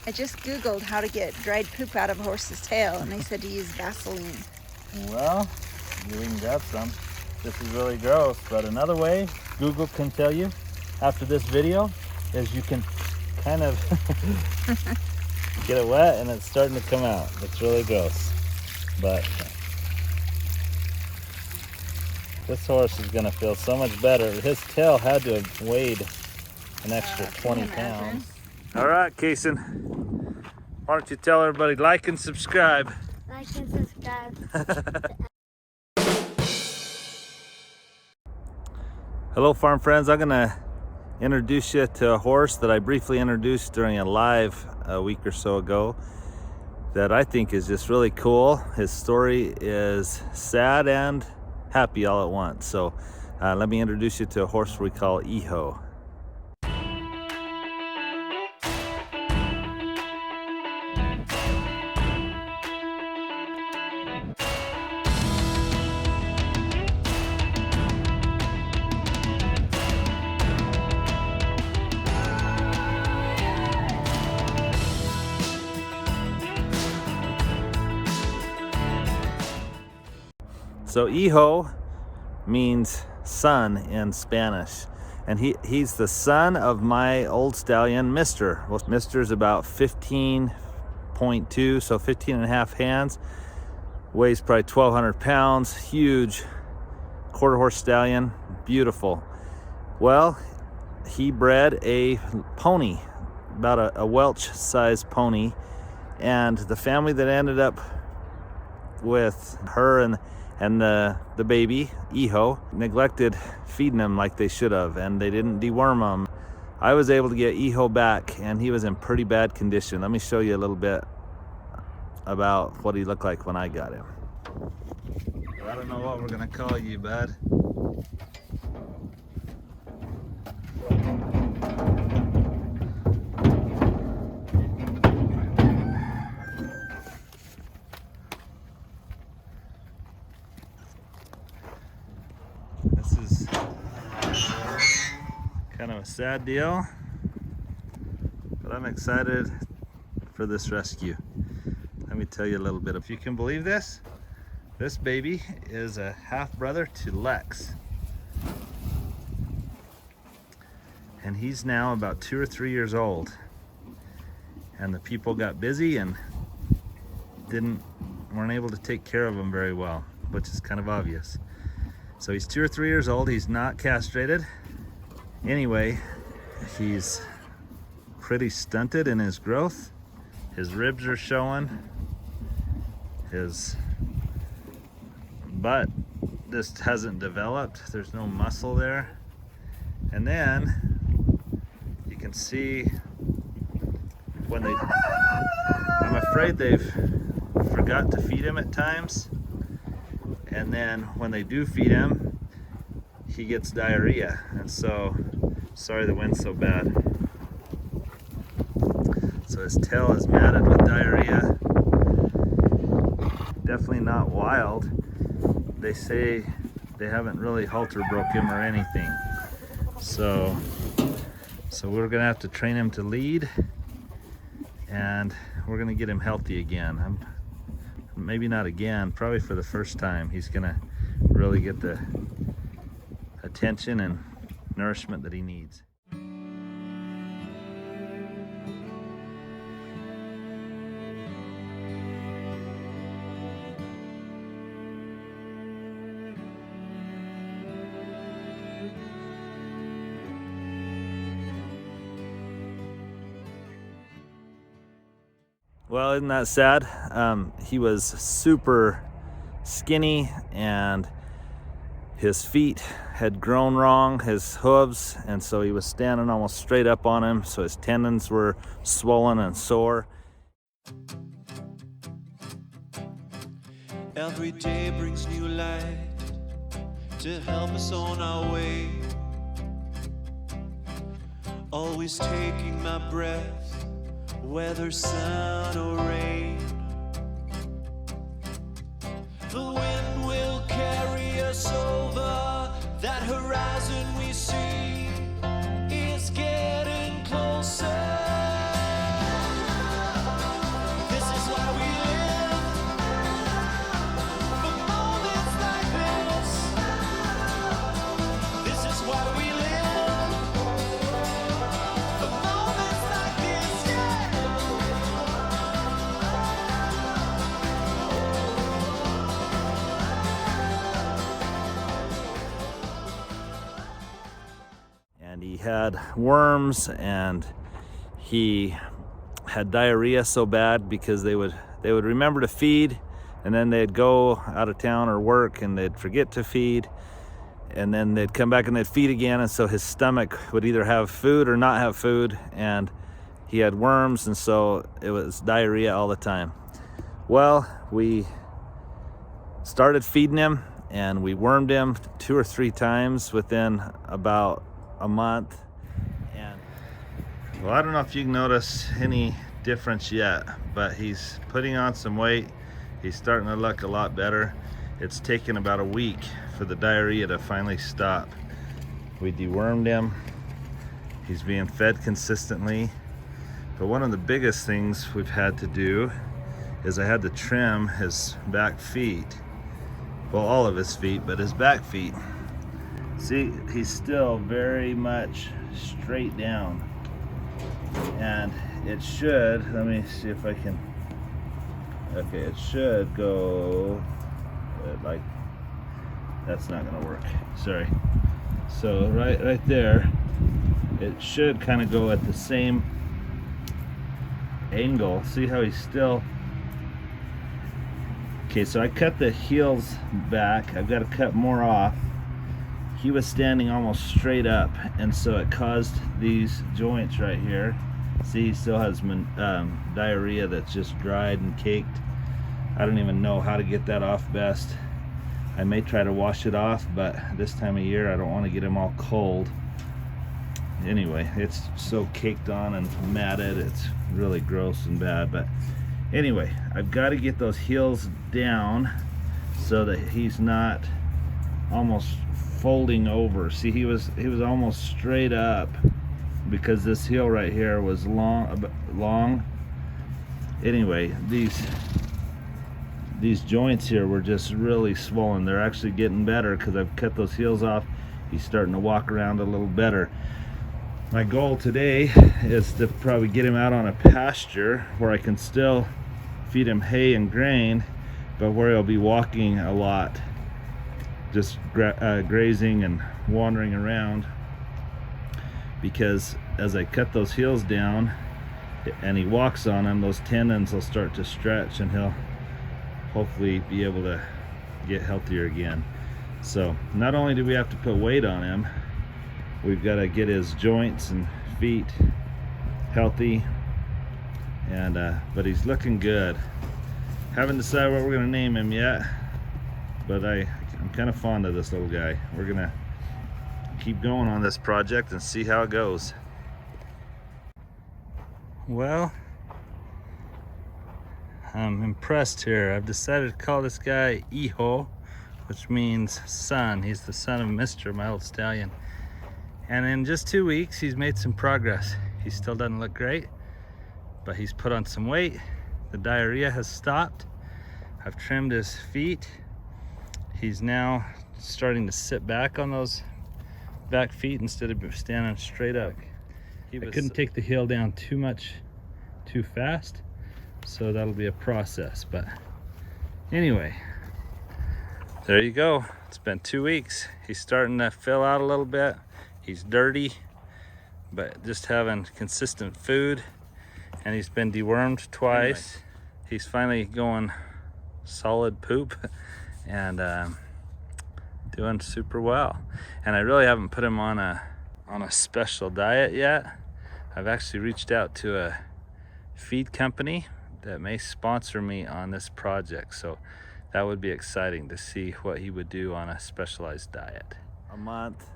I just Googled how to get dried poop out of a horse's tail, and they said to use Vaseline. Well, we can grab some. This is really gross, but another way Google can tell you after this video is you can kind of get it wet and it's starting to come out. It's really gross, but this horse is gonna feel so much better. His tail had to have weighed an extra 20 pounds. All right, Kason, why don't you tell everybody like and subscribe? Like and subscribe. Hello, farm friends. I'm gonna introduce you to a horse that I briefly introduced during a live a week or so ago that I think is just really cool. His story is sad and happy all at once. So let me introduce you to a horse we call Hijo. So Hijo means son in Spanish, and he's the son of my old stallion, Mister. Well, Mister's about 15.2, so 15 and a half hands, weighs probably 1,200 pounds, huge quarter horse stallion, beautiful. Well, he bred a pony, about a Welch sized pony, and the family that ended up with her and the baby, Hijo, neglected feeding him like they should have, and they didn't deworm him. I was able to get Hijo back, and he was in pretty bad condition. Let me show you a little bit about what he looked like when I got him. I don't know what we're gonna call you, bud. This is kind of a sad deal, but I'm excited for this rescue. Let me tell you a little bit. If you can believe this, this baby is a half brother to Lex. And he's now about 2 or 3 years old. And the people got busy and weren't able to take care of him very well, which is kind of obvious. So he's 2 or 3 years old. He's not castrated. Anyway, he's pretty stunted in his growth. His ribs are showing. His butt just hasn't developed. There's no muscle there. And then you can see when I'm afraid they've forgot to feed him at times. And then when they do feed him, he gets diarrhea. And so, sorry the wind's so bad. So his tail is matted with diarrhea. Definitely not wild. They say they haven't really halter broke him or anything. So we're gonna have to train him to lead, and we're gonna get him healthy again. Maybe not again, probably for the first time. He's gonna really get the attention and nourishment that he needs. Well, isn't that sad? He was super skinny, and his feet had grown wrong, his hooves, and so he was standing almost straight up on him, so his tendons were swollen and sore. Every day brings new light to help us on our way. Always taking my breath, whether sun or rain. The wind will carry us over. That horizon we see is getting closer. had worms, and he had diarrhea so bad because they would remember to feed, and then they'd go out of town or work and they'd forget to feed, and then they'd come back and they'd feed again, and so his stomach would either have food or not have food, and he had worms, and so it was diarrhea all the time. Well, we started feeding him, and we wormed him 2 or 3 times within about a month. And well, I don't know if you can notice any difference yet, but he's putting on some weight. He's starting to look a lot better. It's taken about a week for the diarrhea to finally stop. We dewormed him. He's being fed consistently. But one of the biggest things we've had to do is I had to trim his back feet. Well, all of his feet, but his back feet. See, he's still very much straight down. And it should, let me see if I can, okay, it should go like, that's not gonna work, sorry. So right there, it should kind of go at the same angle. See how he's still, okay, so I cut the heels back. I've got to cut more off. He was standing almost straight up, and so it caused these joints right here. See, he still has diarrhea that's just dried and caked. I don't even know how to get that off best. I may try to wash it off, but this time of year I don't want to get him all cold. Anyway, it's so caked on and matted, it's really gross and bad. But anyway, I've got to get those heels down so that he's not almost folding over. See, he was almost straight up because this heel right here was long. Anyway, these joints here were just really swollen. They're actually getting better because I've cut those heels off. He's starting to walk around a little better. My goal today is to probably get him out on a pasture where I can still feed him hay and grain, but where he'll be walking a lot, just grazing and wandering around. Because as I cut those heels down and he walks on them, those tendons will start to stretch and he'll hopefully be able to get healthier again. So not only do we have to put weight on him, we've got to get his joints and feet healthy, and but he's looking good. Haven't decided what we're going to name him yet, but I'm kind of fond of this little guy. We're going to keep going on this project and see how it goes. Well, I'm impressed here. I've decided to call this guy Hijo, which means son. He's the son of Mr., my old stallion. And in just 2 weeks, he's made some progress. He still doesn't look great, but he's put on some weight. The diarrhea has stopped. I've trimmed his feet. He's now starting to sit back on those back feet instead of standing straight up. I couldn't take the heel down too much too fast, so that'll be a process. But anyway, there you go. It's been 2 weeks. He's starting to fill out a little bit. He's dirty, but just having consistent food, and he's been dewormed twice. Anyway, he's finally going solid poop and doing super well. And I really haven't put him on a special diet yet. I've actually reached out to a feed company that may sponsor me on this project, so that would be exciting to see what he would do on a specialized diet. A month,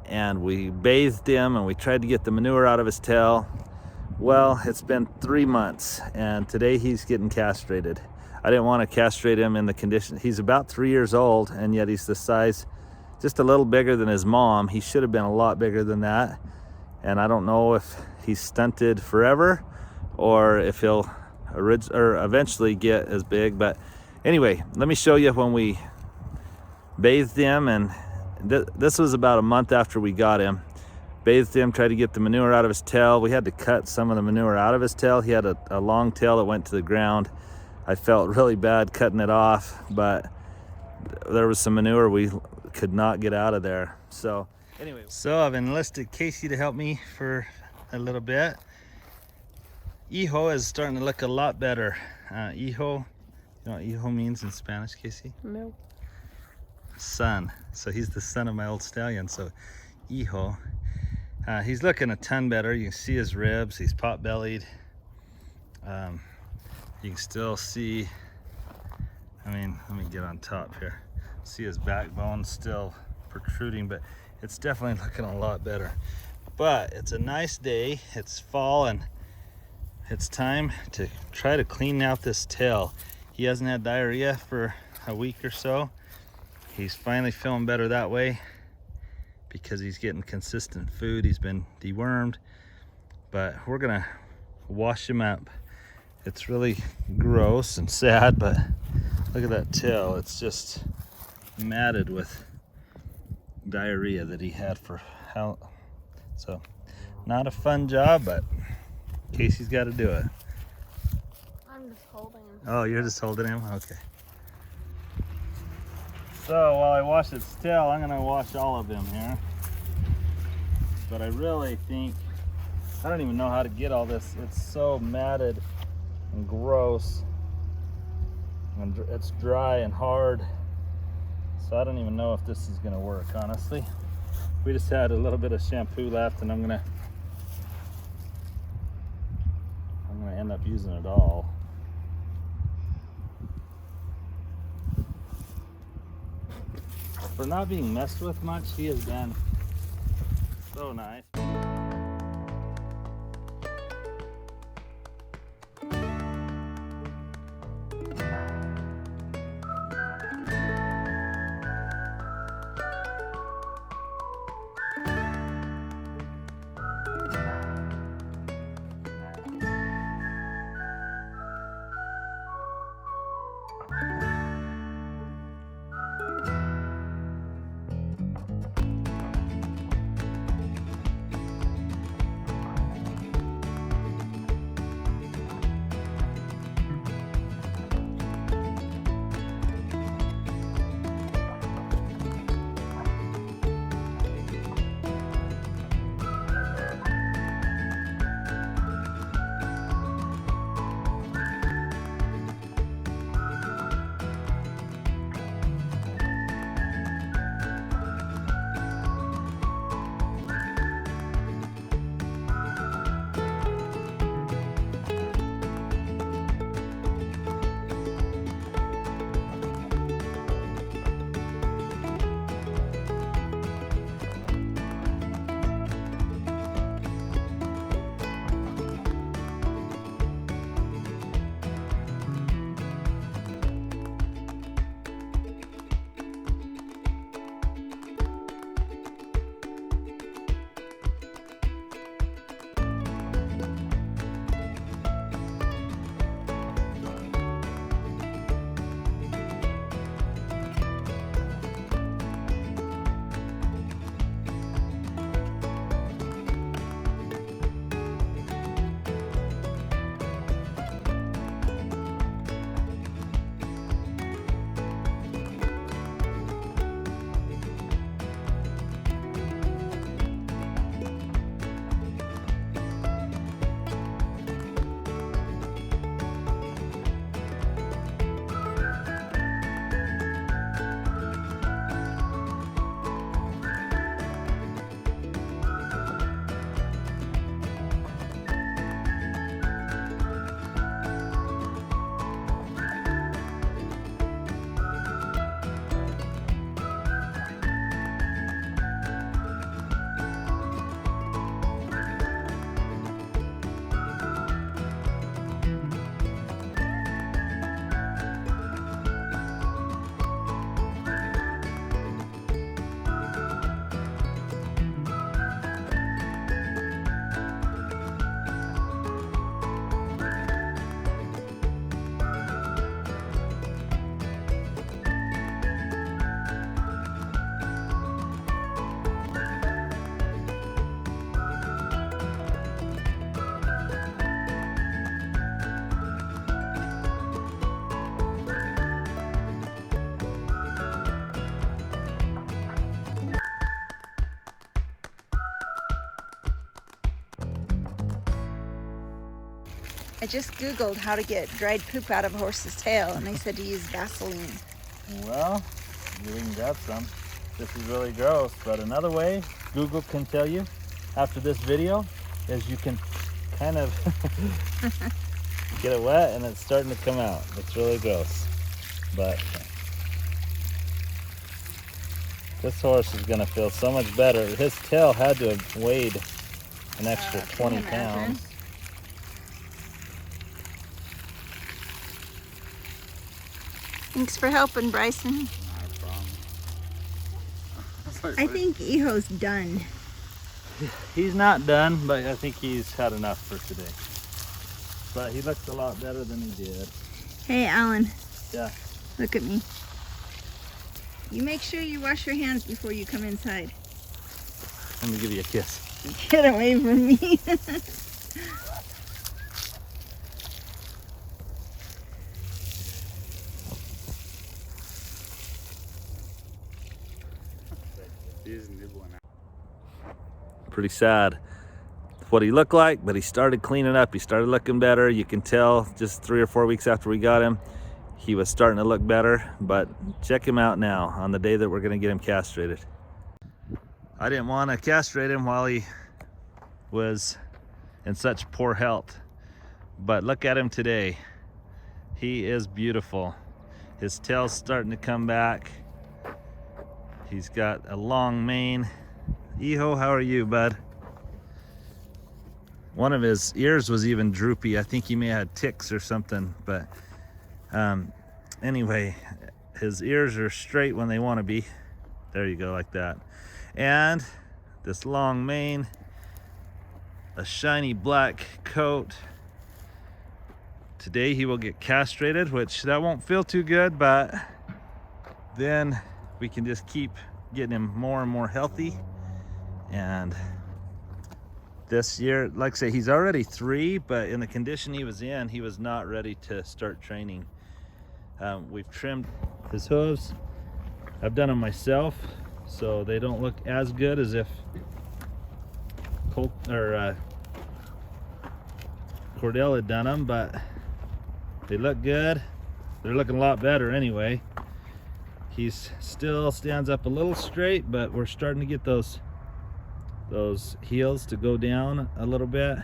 and we bathed him and we tried to get the manure out of his tail. Well, it's been 3 months, and today he's getting castrated. I didn't want to castrate him in the condition. He's about 3 years old, and yet he's the size, just a little bigger than his mom. He should have been a lot bigger than that, and I don't know if he's stunted forever or if he'll eventually get as big. But anyway, let me show you when we bathed him, and this was about a month after we got him. Bathed him, tried to get the manure out of his tail. We had to cut some of the manure out of his tail. He had a long tail that went to the ground. I felt really bad cutting it off, but there was some manure we could not get out of there. So Anyway, so I've enlisted Casey to help me for a little bit. Hijo is starting to look a lot better. Hijo, you know what Hijo means in Spanish, Casey? No. Son. So he's the son of my old stallion. So Hijo, he's looking a ton better. You can see his ribs. He's pot-bellied. You can still see, I mean, let me get on top here. See his backbone still protruding, but it's definitely looking a lot better. But it's a nice day. It's fall and it's time to try to clean out this tail. He hasn't had diarrhea for a week or so. He's finally feeling better that way because he's getting consistent food. He's been dewormed, but we're gonna wash him up. It's really gross and sad, but look at that tail. It's just matted with diarrhea that he had for how. So not a fun job, but Casey's got to do it. I'm just holding him. Oh, you're just holding him? Okay. So while I wash its tail, I'm gonna wash all of him here. But I really think, I don't even know how to get all this. It's so matted and gross. And it's dry and hard. So I don't even know if this is gonna work, honestly. We just had a little bit of shampoo left and I'm gonna end up using it all. For not being messed with much, he has been so nice. I just Googled how to get dried poop out of a horse's tail, and they said to use Vaseline. Well, you can grab some. This is really gross, but another way Google can tell you after this video is you can kind of get it wet and it's starting to come out. It's really gross, but this horse is gonna feel so much better. His tail had to have weighed an extra 20 pounds. Thanks for helping, Bryson. Not a problem. I think Hijo's done. He's not done, but I think he's had enough for today. But he looks a lot better than he did. Hey, Alan. Yeah. Look at me. You make sure you wash your hands before you come inside. Let me give you a kiss. Get away from me. He's nibbling out. Pretty sad what he looked like, but he started cleaning up. He started looking better. You can tell just 3 or 4 weeks after we got him, he was starting to look better. But check him out now on the day that we're gonna get him castrated. I didn't want to castrate him while he was in such poor health, but look at him today. He is beautiful. His tail's starting to come back. He's got a long mane. Hijo, how are you, bud? One of his ears was even droopy. I think he may have had ticks or something, but anyway, his ears are straight when they want to be. There you go, like that. And this long mane, a shiny black coat. Today he will get castrated, which that won't feel too good, but then we can just keep getting him more and more healthy. And this year, like I say, he's already 3, but in the condition he was in, he was not ready to start training. We've trimmed his hooves. I've done them myself, so they don't look as good as if Cordell had done them, but they look good. They're looking a lot better anyway. He's still stands up a little straight, but we're starting to get those heels to go down a little bit.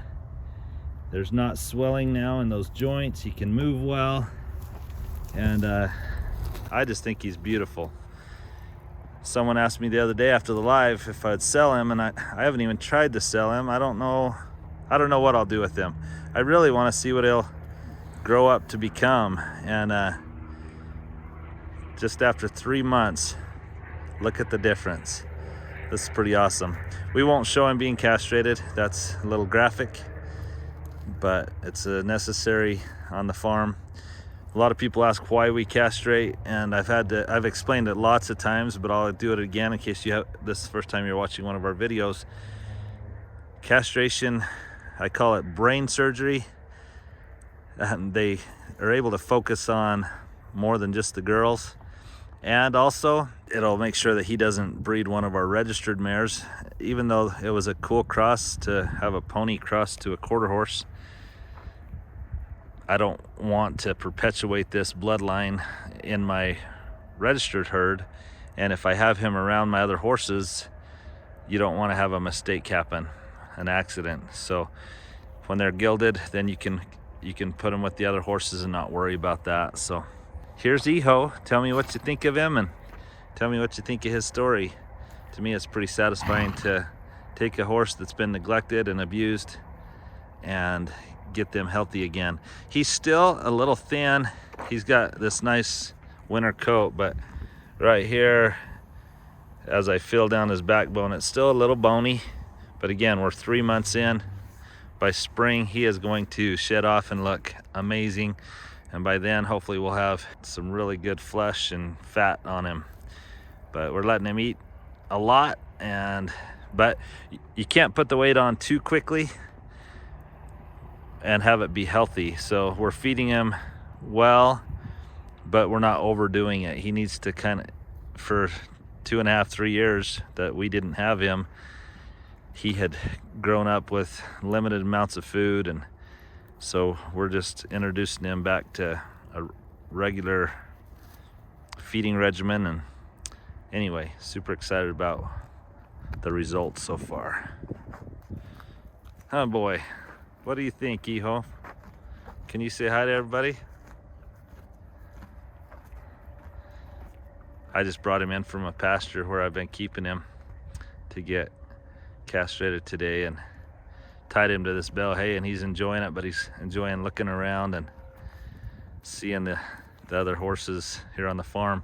There's not swelling now in those joints. He can move well, and I just think he's beautiful. Someone asked me the other day after the live if I'd sell him, and I haven't even tried to sell him. I don't know what I'll do with him. I really want to see what he'll grow up to become, and just after 3 months, look at the difference. This is pretty awesome. We won't show him being castrated. That's a little graphic, but it's necessary on the farm. A lot of people ask why we castrate, and I've explained it lots of times, but I'll do it again in case this is the first time you're watching one of our videos. Castration, I call it brain surgery. And they are able to focus on more than just the girls. And also, it'll make sure that he doesn't breed one of our registered mares. Even though it was a cool cross to have a pony cross to a quarter horse, I don't want to perpetuate this bloodline in my registered herd. And if I have him around my other horses, you don't want to have a mistake happen, an accident. So when they're gilded, then you can put them with the other horses and not worry about that. So here's Hijo. Tell me what you think of him, and tell me what you think of his story. To me, it's pretty satisfying to take a horse that's been neglected and abused and get them healthy again. He's still a little thin. He's got this nice winter coat, but right here, as I feel down his backbone, it's still a little bony. But again, we're 3 months in. By spring, he is going to shed off and look amazing. And by then, hopefully we'll have some really good flesh and fat on him. But we're letting him eat a lot, but you can't put the weight on too quickly and have it be healthy. So we're feeding him well, but we're not overdoing it. He needs to kind of, for 2.5, 3 years that we didn't have him, he had grown up with limited amounts of food, and So we're just introducing him back to a regular feeding regimen. And anyway, super excited about the results so far. Oh boy, what do you think, Hijo? Can you say hi to everybody? I just brought him in from a pasture where I've been keeping him to get castrated today, and tied him to this bale hay, and he's enjoying it, but he's enjoying looking around and seeing the other horses here on the farm.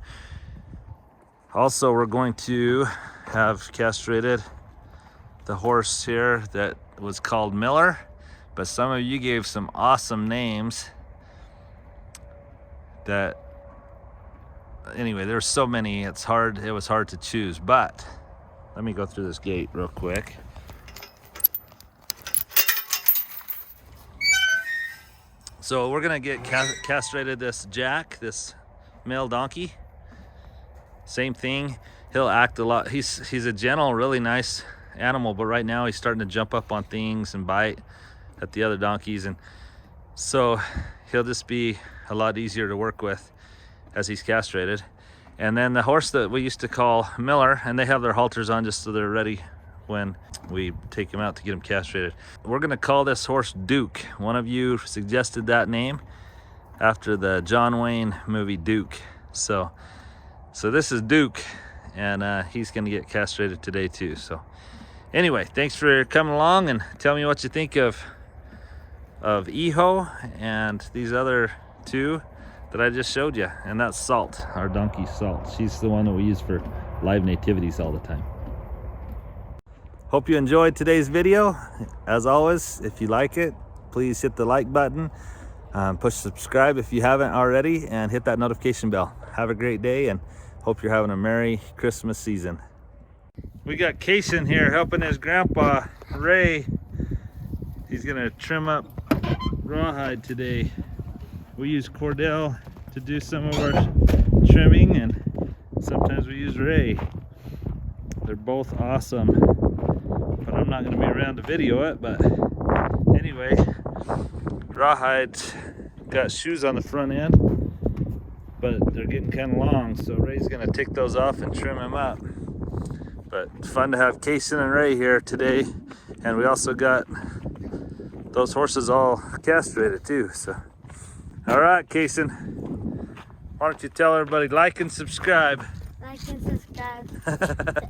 Also, we're going to have castrated the horse here that was called Miller, but some of you gave some awesome names that, anyway, there's so many, it was hard to choose. But let me go through this gate real quick. So we're gonna get castrated this Jack, this male donkey. Same thing, he'll act a lot. He's a gentle, really nice animal, but right now he's starting to jump up on things and bite at the other donkeys, and so he'll just be a lot easier to work with as he's castrated. And then the horse that we used to call Miller, and they have their halters on just so they're ready when we take him out to get him castrated. We're gonna call this horse Duke. One of you suggested that name after the John Wayne movie Duke. So this is Duke, and he's gonna get castrated today too. So anyway, thanks for coming along, and tell me what you think of Hijo and these other two that I just showed you. And that's Salt, our donkey Salt. She's the one that we use for live nativities all the time. Hope you enjoyed today's video. As always, if you like it, please hit the like button, push subscribe if you haven't already, and hit that notification bell. Have a great day, and hope you're having a Merry Christmas season. We got Kason here helping his grandpa, Ray. He's gonna trim up rawhide today. We use Cordell to do some of our trimming, and sometimes we use Ray. They're both awesome, but I'm not gonna be around to video it. But anyway, rawhide's got shoes on the front end, but they're getting kind of long, so Ray's gonna take those off and trim them up. But fun to have Kason and Ray here today, and we also got those horses all castrated too. So all right, Kason, why don't you tell everybody like and subscribe? Like and subscribe.